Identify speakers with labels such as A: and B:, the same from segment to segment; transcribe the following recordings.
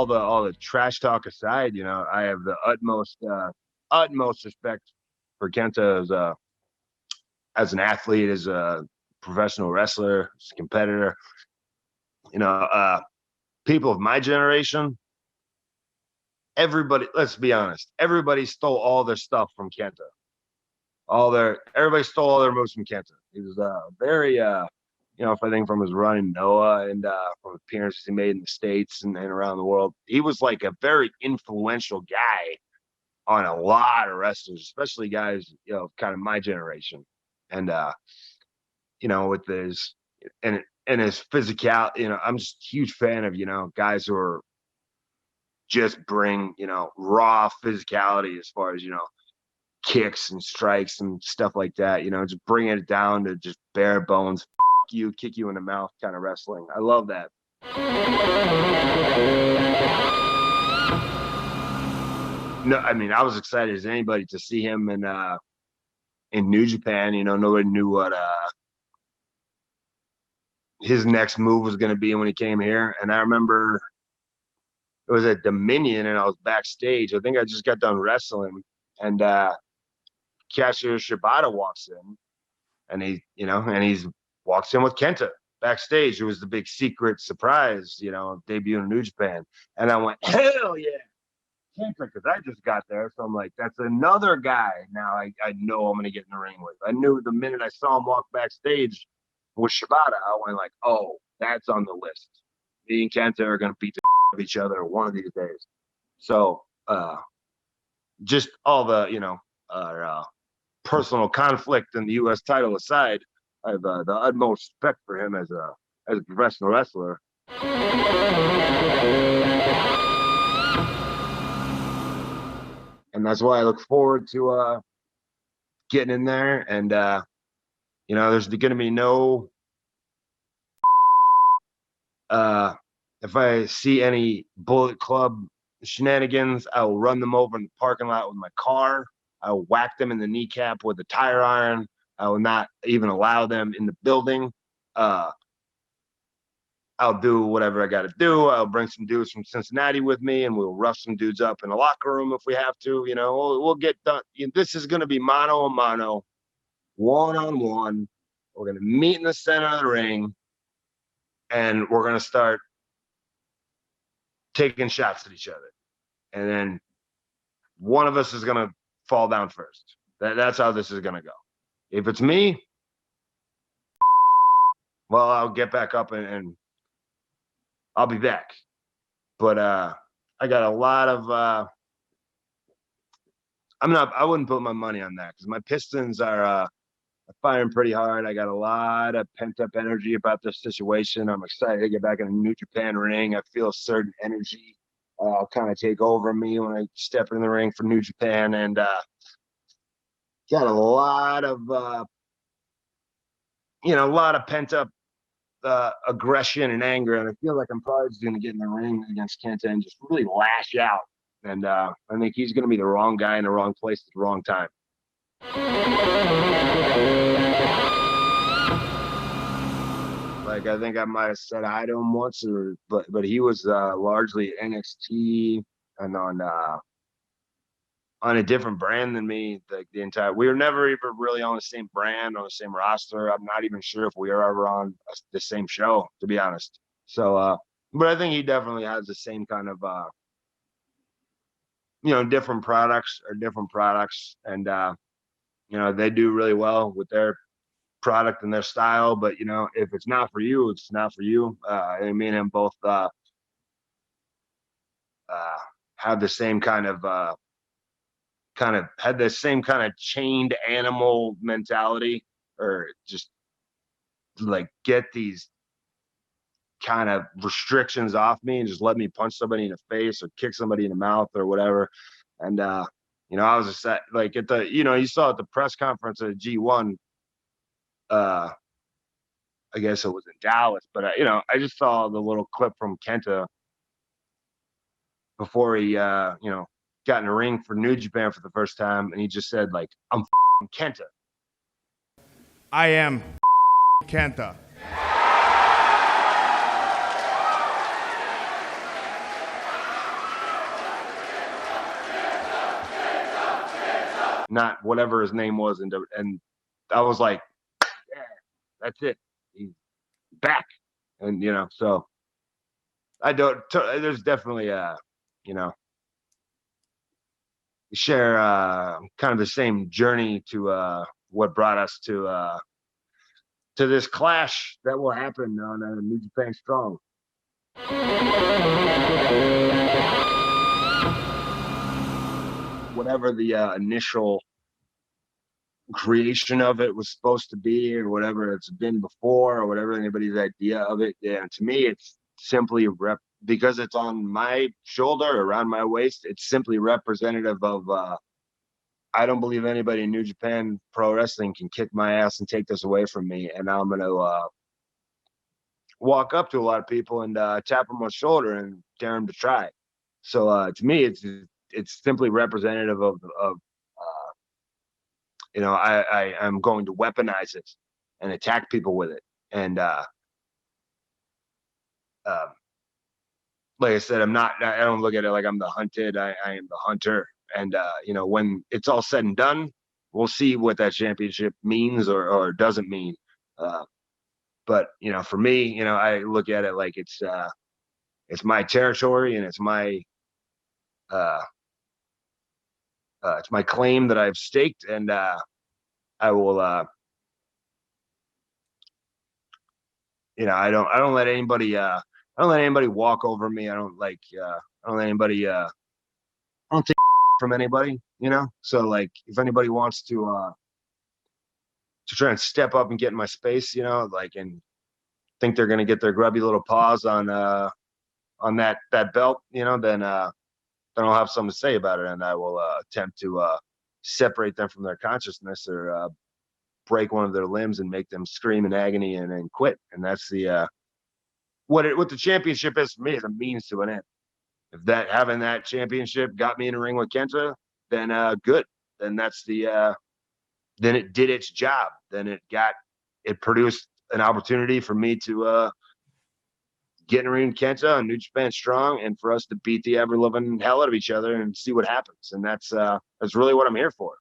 A: All the trash talk aside, I have the utmost respect for KENTA as an athlete, as a professional wrestler, as a competitor. People of my generation, everybody, let's be honest, everybody stole all their stuff from KENTA. Everybody stole all their moves from KENTA. He was very if I think from his run in Noah and from appearances he made in the States and around the world, he was like a very influential guy on a lot of wrestlers, especially guys, kind of my generation. And, with his, and his physicality, I'm just a huge fan of, guys who are just bring, raw physicality as far as, kicks and strikes and stuff like that, just bringing it down to just bare bones. You, kick you in the mouth kind of wrestling. I love that. No, I mean, I was excited as anybody to see him in New Japan. Nobody knew what his next move was going to be when he came here. And I remember it was at Dominion and I was backstage. I think I just got done wrestling, and Kazuchika Shibata walks in, and he's walks in with KENTA backstage. It was the big secret surprise, debut in New Japan. And I went, hell yeah, KENTA, because I just got there. So I'm like, that's another guy now I know I'm going to get in the ring with. I knew the minute I saw him walk backstage with Shibata, I went like, oh, that's on the list. Me and KENTA are going to beat the of each other one of these days. So just all the, personal conflict and the U.S. title aside, I have the utmost respect for him as a professional wrestler. And that's why I look forward to getting in there. And there's going to be no if I see any Bullet Club shenanigans, I will run them over in the parking lot with my car. I will whack them in the kneecap with a tire iron. I will not even allow them in the building. I'll do whatever I got to do. I'll bring some dudes from Cincinnati with me, and we'll rough some dudes up in the locker room if we have to. We'll get done. This is going to be mano a mano, one-on-one. We're going to meet in the center of the ring, and we're going to start taking shots at each other. And then one of us is going to fall down first. That's how this is going to go. If it's me, well, I'll get back up and I'll be back. But I got a lot of I wouldn't put my money on that because my Pistons are firing pretty hard. I got a lot of pent up energy about this situation. I'm excited to get back in a New Japan ring. I feel a certain energy kind of take over me when I step in the ring for New Japan, and got a lot of pent up aggression and anger, and I feel like I'm probably just going to get in the ring against KENTA and just really lash out. And I think he's going to be the wrong guy in the wrong place at the wrong time. Like, I think I might have said hi to him once, but he was largely NXT and on a different brand than me. Like we were never even really on the same brand, on the same roster. I'm not even sure if we were ever on the same show, to be honest. So, but I think he definitely has the same kind of, different products, and they do really well with their product and their style. But if it's not for you, it's not for you. And me and him both have the same kind of had the same kind of chained animal mentality, or just like get these kind of restrictions off me and just let me punch somebody in the face or kick somebody in the mouth or whatever. And You know, I was just like at the, you know, you saw at the press conference at G1, I guess it was in Dallas, but you know, I just saw the little clip from KENTA before he, you know, got in the ring for New Japan for the first time, and he just said like, "I'm KENTA."
B: I am KENTA.
A: Not whatever his name was, and I was like, yeah, that's it. He's back, and you know, so I don't. There's definitely you know, we share kind of the same journey to what brought us to this clash that will happen on New Japan Strong. Whatever the initial creation of it was supposed to be, or whatever it's been before, or whatever anybody's idea of it. Yeah, to me, it's simply because it's on my shoulder, around my waist. It's simply representative of. I don't believe anybody in New Japan Pro Wrestling can kick my ass and take this away from me, and I'm gonna walk up to a lot of people and tap them on the shoulder and dare them to try. So to me, it's simply representative of you know, I'm going to weaponize it and attack people with it. And like I said, I don't look at it like I'm the hunted. I am the hunter. And you know, when it's all said and done, we'll see what that championship means or doesn't mean. But you know, for me, you know, I look at it like it's my territory, and it's my claim that I've staked, and I will you know, I don't let anybody walk over me. I don't let anybody I don't take from anybody, you know. So like if anybody wants to try and step up and get in my space, you know, like, and think they're gonna get their grubby little paws on that belt, you know, then I'll have something to say about it, and I will attempt to separate them from their consciousness, or break one of their limbs and make them scream in agony and then quit. And that's the what the championship is for me, is a means to an end. If having that championship got me in a ring with KENTA, then good. Then that's then it did its job. Then it produced an opportunity for me to get in a ring with KENTA on New Japan Strong, and for us to beat the ever living hell out of each other and see what happens. And that's really what I'm here for.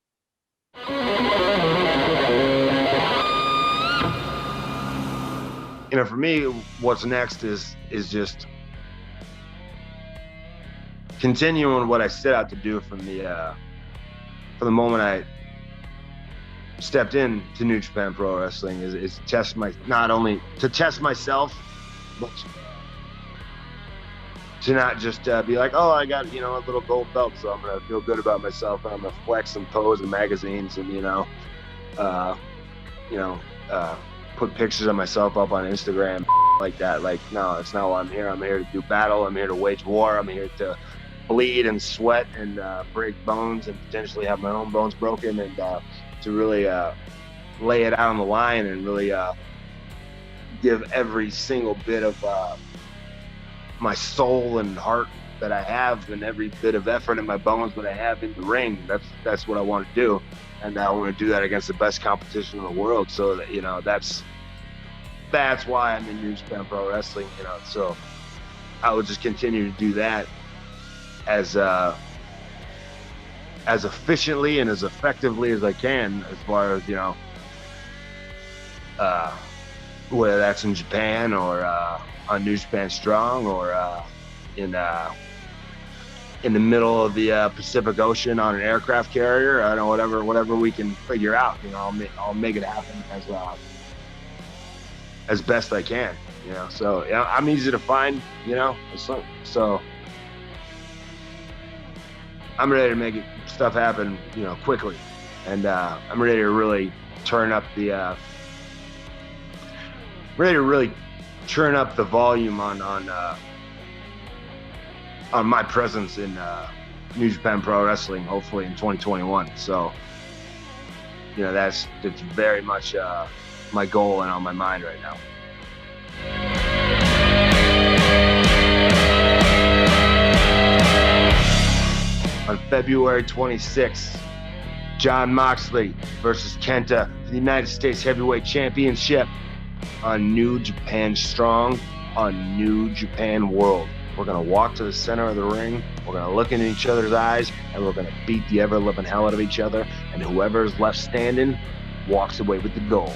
A: You know, for me, what's next is just continuing what I set out to do from the moment I stepped into New Japan Pro Wrestling, is not only to test myself, but to not just be like, oh, I got, you know, a little gold belt, so I'm gonna feel good about myself, and I'm gonna flex and pose in magazines, and put pictures of myself up on Instagram like that. Like, no, it's not why I'm here. I'm here to do battle. I'm here to wage war. I'm here to bleed and sweat and break bones, and potentially have my own bones broken, and to really lay it out on the line, and really give every single bit of my soul and heart that I have, and every bit of effort in my bones that I have in the ring. That's what I want to do, and I want to do that against the best competition in the world. So that, you know, that's why I'm in New Japan Pro Wrestling. You know, so I will just continue to do that as efficiently and as effectively as I can, as far as, you know, whether that's in Japan, or on New Japan Strong, or in the middle of the Pacific Ocean on an aircraft carrier. I don't know, whatever we can figure out. You know, I'll make it happen as best I can. You know, so yeah, I'm easy to find. You know, so I'm ready to make stuff happen, you know, quickly, and I'm ready to really turn up the volume on my presence in New Japan Pro Wrestling, hopefully in 2021. So, you know, that's very much my goal and on my mind right now. On February 26th, Jon Moxley versus KENTA for the United States Heavyweight Championship on New Japan Strong on New Japan World. We're going to walk to the center of the ring. We're going to look into each other's eyes, and we're going to beat the ever-living hell out of each other. And whoever's left standing walks away with the gold.